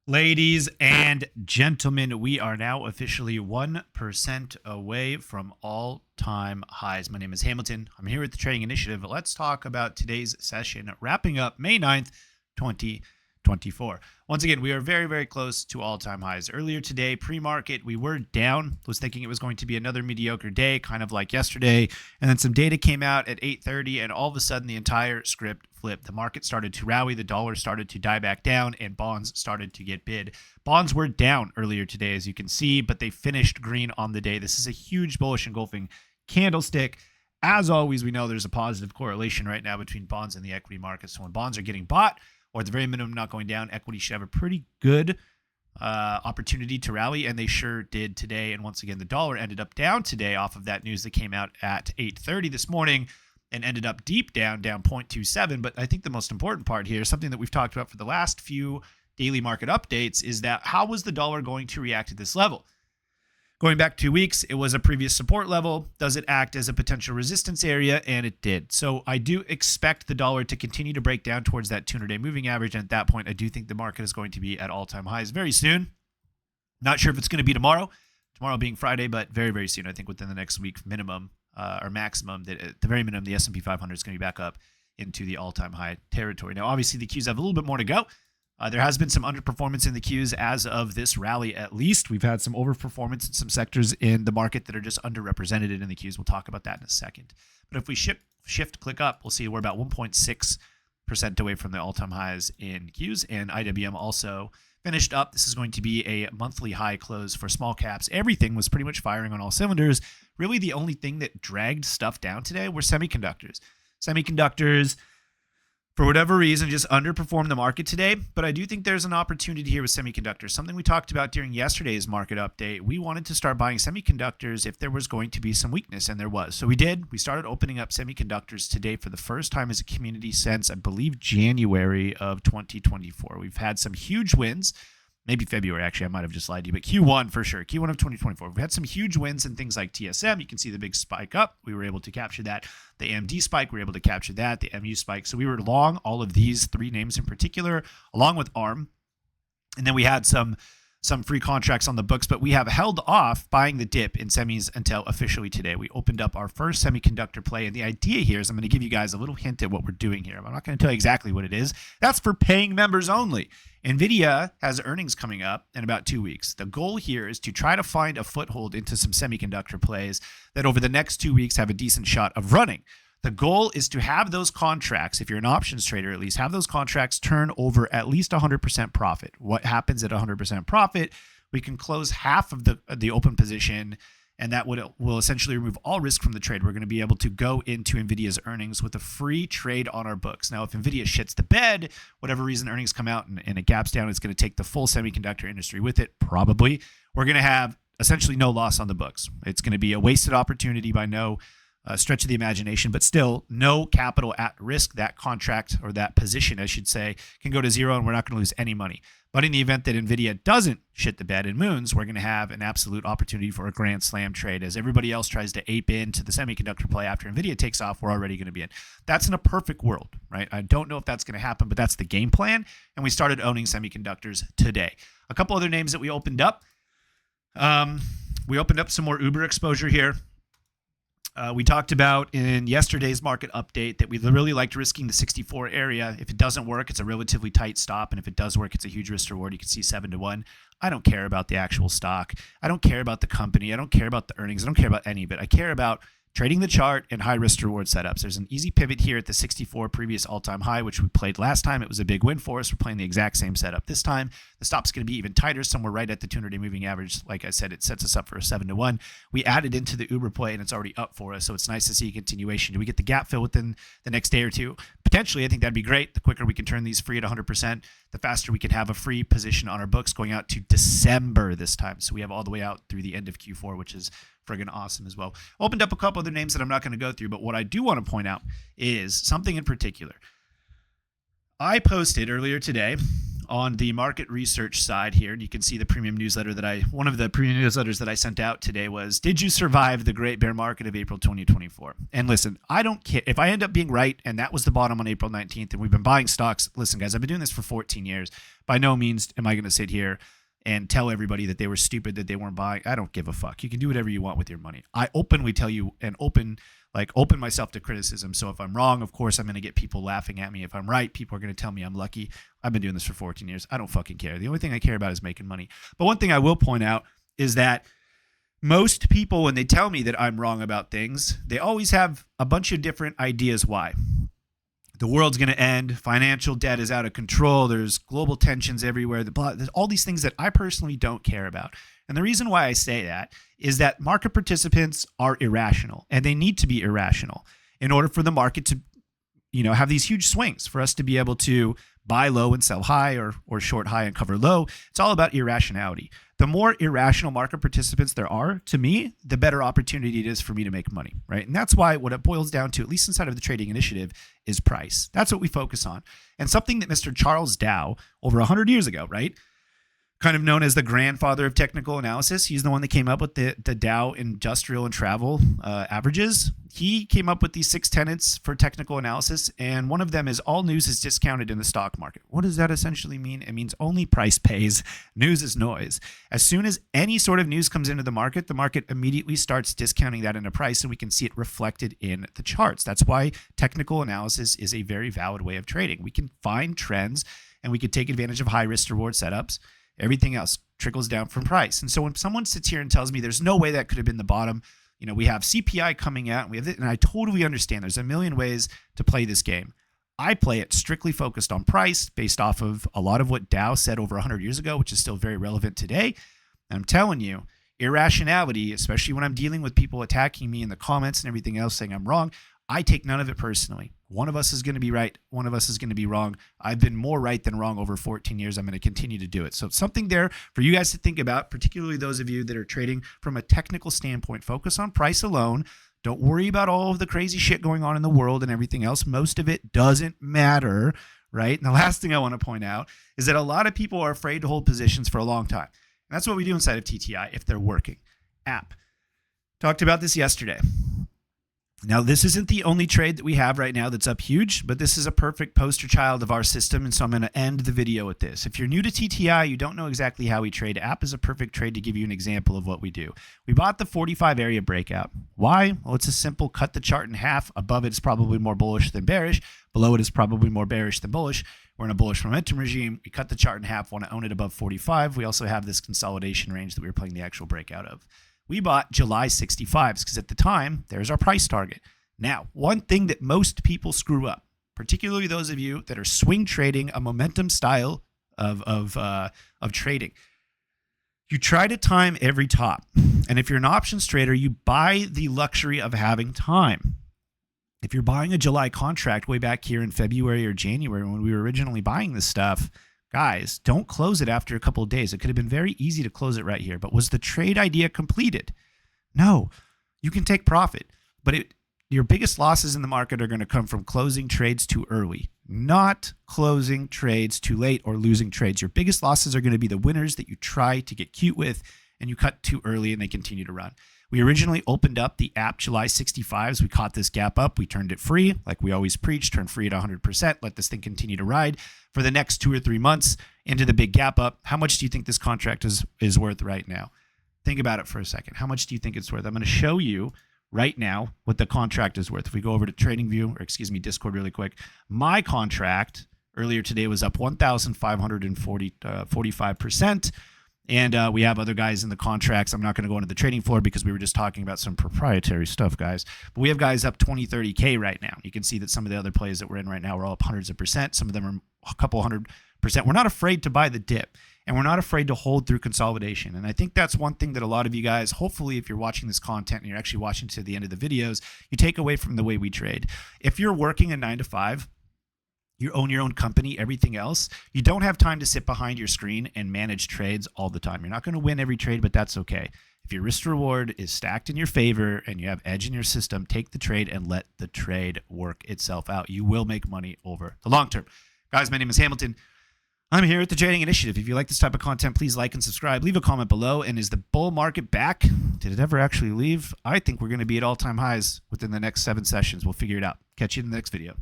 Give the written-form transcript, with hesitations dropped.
Ladies and gentlemen, we are now officially 1% away from all-time highs. My name is Hamilton. I'm here with the Trading Initiative. Let's talk about today's session, wrapping up May 9th, 2024. Once again, we are very, very close to all-time highs. Earlier today, pre-market, we were down. Was thinking it was going to be another mediocre day, kind of like yesterday. And then some data came out at 8:30, and all of a sudden, the entire script flipped. The market started to rally, the dollar started to die back down, and bonds started to get bid. Bonds were down earlier today, as you can see, but they finished green on the day. This is a huge bullish engulfing candlestick. As always, we know there's a positive correlation right now between bonds and the equity market. So when bonds are getting bought, or at the very minimum not going down, equity should have a pretty good opportunity to rally, and they sure did today. And once again, the dollar ended up down today off of that news that came out at 8:30 this morning, and ended up deep down 0.27. But I think the most important part here, something that we've talked about for the last few daily market updates, is that how was the dollar going to react at this level? Going back 2 weeks, it was a previous support level. Does it act as a potential resistance area? And it did. So I do expect the dollar to continue to break down towards that 200-day moving average. And at that point, I do think the market is going to be at all-time highs very soon. Not sure if it's going to be tomorrow being Friday, but very, very soon. I think within the next week minimum or maximum, that at the very minimum, the S&P 500 is going to be back up into the all-time high territory. Now, obviously, the Qs have a little bit more to go. There has been some underperformance in the Qs as of this rally, at least. We've had some overperformance in some sectors in the market that are just underrepresented in the Qs. We'll talk about that in a second. But if we shift click up, we'll see we're about 1.6% away from the all-time highs in Qs, and IWM also finished up. This is going to be a monthly high close for small caps. Everything was pretty much firing on all cylinders. Really, the only thing that dragged stuff down today were semiconductors. Semiconductors, for whatever reason, just underperformed the market today. But I do think there's an opportunity here with semiconductors. Something we talked about during yesterday's market update. We wanted to start buying semiconductors if there was going to be some weakness, and there was. So we did. We started opening up semiconductors today for the first time as a community since, I believe, January of 2024. We've had some huge wins. Maybe February, actually, I might have just lied to you, but Q1 for sure, Q1 of 2024. We've had some huge wins in things like TSM. You can see the big spike up. We were able to capture that. The AMD spike, we were able to capture that. The MU spike. So we were long all of these three names in particular, along with ARM. And then we had some free contracts on the books, but we have held off buying the dip in semis until officially today. We opened up our first semiconductor play, and the idea here is I'm going to give you guys a little hint at what we're doing here. I'm not going to tell you exactly what it is. That's for paying members only. NVIDIA has earnings coming up in about 2 weeks. The goal here is to try to find a foothold into some semiconductor plays that over the next 2 weeks have a decent shot of running. The goal is to have those contracts, if you're an options trader at least, have those contracts turn over at least 100% profit. What happens at 100% profit? We can close half of the open position, and that will essentially remove all risk from the trade. We're going to be able to go into NVIDIA's earnings with a free trade on our books. Now, if NVIDIA shits the bed, whatever reason earnings come out and it gaps down, it's going to take the full semiconductor industry with it, probably. We're going to have essentially no loss on the books. It's going to be a wasted opportunity by no stretch of the imagination, but still no capital at risk. That contract, or that position, I should say, can go to zero, and we're not going to lose any money. But in the event that NVIDIA doesn't shit the bed and moons, we're going to have an absolute opportunity for a grand slam trade. As everybody else tries to ape into the semiconductor play after NVIDIA takes off, we're already going to be in. That's in a perfect world, right? I don't know if that's going to happen, but that's the game plan. And we started owning semiconductors today. A couple other names that we opened up. We opened up some more Uber exposure here. We talked about in yesterday's market update that we really liked risking the 64 area. If it doesn't work, it's a relatively tight stop. And if it does work, it's a huge risk reward. You can see 7-1. I don't care about the actual stock. I don't care about the company. I don't care about the earnings. I don't care about any of it. I care about trading the chart and high risk reward setups. There's an easy pivot here at the 64 previous all-time high, which we played last time. It was a big win for us. We're playing the exact same setup this time. The stop's going to be even tighter, somewhere right at the 200-day moving average. Like I said, it sets us up for a 7-1. We added into the Uber play, and it's already up for us, so it's nice to see a continuation. Do we get the gap fill within the next day or two? Potentially, I think that'd be great. The quicker we can turn these free at 100%, the faster we can have a free position on our books going out to December this time. So we have all the way out through the end of Q4, which is friggin' awesome as well. Opened up a couple other names that I'm not going to go through, but what I do want to point out is something in particular. I posted earlier today on the market research side here, and you can see the premium newsletter one of the premium newsletters that I sent out today was, did you survive the great bear market of April 2024? And listen, I don't care if I end up being right, and that was the bottom on April 19th, and we've been buying stocks. Listen, guys, I've been doing this for 14 years. By no means am I going to sit here and tell everybody that they were stupid, that they weren't buying. I don't give a fuck. You can do whatever you want with your money. I openly tell you and open myself to criticism. So if I'm wrong, of course, I'm going to get people laughing at me. If I'm right, people are going to tell me I'm lucky. I've been doing this for 14 years. I don't fucking care. The only thing I care about is making money. But one thing I will point out is that most people, when they tell me that I'm wrong about things, they always have a bunch of different ideas why. The world's going to end. Financial debt is out of control. There's global tensions everywhere. There's all these things that I personally don't care about. And the reason why I say that is that market participants are irrational, and they need to be irrational in order for the market to, have these huge swings, for us to be able to buy low and sell high, or short high and cover low. It's all about irrationality. The more irrational market participants there are, to me, the better opportunity it is for me to make money, right? And that's why what it boils down to, at least inside of the Trading Initiative, is price. That's what we focus on. And something that Mr. Charles Dow, over 100 years ago, right, kind of known as the grandfather of technical analysis. He's the one that came up with the Dow Industrial and Travel averages. He came up with these 6 tenets for technical analysis, and one of them is all news is discounted in the stock market. What does that essentially mean? It means only price pays. News is noise. As soon as any sort of news comes into the market immediately starts discounting that into price, and we can see it reflected in the charts. That's why technical analysis is a very valid way of trading. We can find trends, and we can take advantage of high risk reward setups. Everything else trickles down from price. And so when someone sits here and tells me there's no way that could have been the bottom, we have CPI coming out, and we have it, and I totally understand there's a million ways to play this game. I play it strictly focused on price, based off of a lot of what Dow said over 100 years ago, which is still very relevant today. And I'm telling you, irrationality, especially when I'm dealing with people attacking me in the comments and everything else saying I'm wrong, I take none of it personally. One of us is going to be right. One of us is going to be wrong. I've been more right than wrong over 14 years. I'm going to continue to do it. So something there for you guys to think about, particularly those of you that are trading from a technical standpoint. Focus on price alone. Don't worry about all of the crazy shit going on in the world and everything else. Most of it doesn't matter, right? And the last thing I want to point out is that a lot of people are afraid to hold positions for a long time. And that's what we do inside of TTI if they're working. App. Talked about this yesterday. Now, this isn't the only trade that we have right now that's up huge, but this is a perfect poster child of our system, and so I'm going to end the video with this. If you're new to TTI, you don't know exactly how we trade. App is a perfect trade to give you an example of what we do. We bought the 45 area breakout. Why? Well, it's a simple cut the chart in half. Above it is probably more bullish than bearish. Below it is probably more bearish than bullish. We're in a bullish momentum regime. We cut the chart in half, want to own it above 45. We also have this consolidation range that we were playing the actual breakout of. We bought July 65s because at the time, there's our price target. Now, one thing that most people screw up, particularly those of you that are swing trading, a momentum style of trading, you try to time every top. And if you're an options trader, you buy the luxury of having time. If you're buying a July contract way back here in February or January when we were originally buying this stuff, guys, don't close it after a couple of days. It could have been very easy to close it right here. But was the trade idea completed? No. You can take profit, but your biggest losses in the market are going to come from closing trades too early, not closing trades too late or losing trades. Your biggest losses are going to be the winners that you try to get cute with and you cut too early and they continue to run. We originally opened up the app July 65s. We caught this gap up. We turned it free, like we always preach, turn free at 100%. Let this thing continue to ride for the next 2 or 3 months into the big gap up. How much do you think this contract is worth right now? Think about it for a second. How much do you think it's worth? I'm going to show you right now what the contract is worth. If we go over to Discord really quick, my contract earlier today was up 1,545%. And we have other guys in the contracts. I'm not going to go into the trading floor because we were just talking about some proprietary stuff, guys. But we have guys up 20, 30K right now. You can see that some of the other plays that we're in right now are all up hundreds of percent. Some of them are a couple 100%. We're not afraid to buy the dip, and we're not afraid to hold through consolidation. And I think that's one thing that a lot of you guys, hopefully if you're watching this content and you're actually watching to the end of the videos, you take away from the way we trade. If you're working a 9 to 5, you own your own company, everything else, you don't have time to sit behind your screen and manage trades all the time. You're not going to win every trade, but that's okay. If your risk reward is stacked in your favor and you have edge in your system, take the trade and let the trade work itself out. You will make money over the long term. Guys, my name is Hamilton. I'm here at the Trading Initiative. If you like this type of content, please like and subscribe. Leave a comment below. And is the bull market back? Did it ever actually leave? I think we're going to be at all-time highs within the next 7 sessions. We'll figure it out. Catch you in the next video.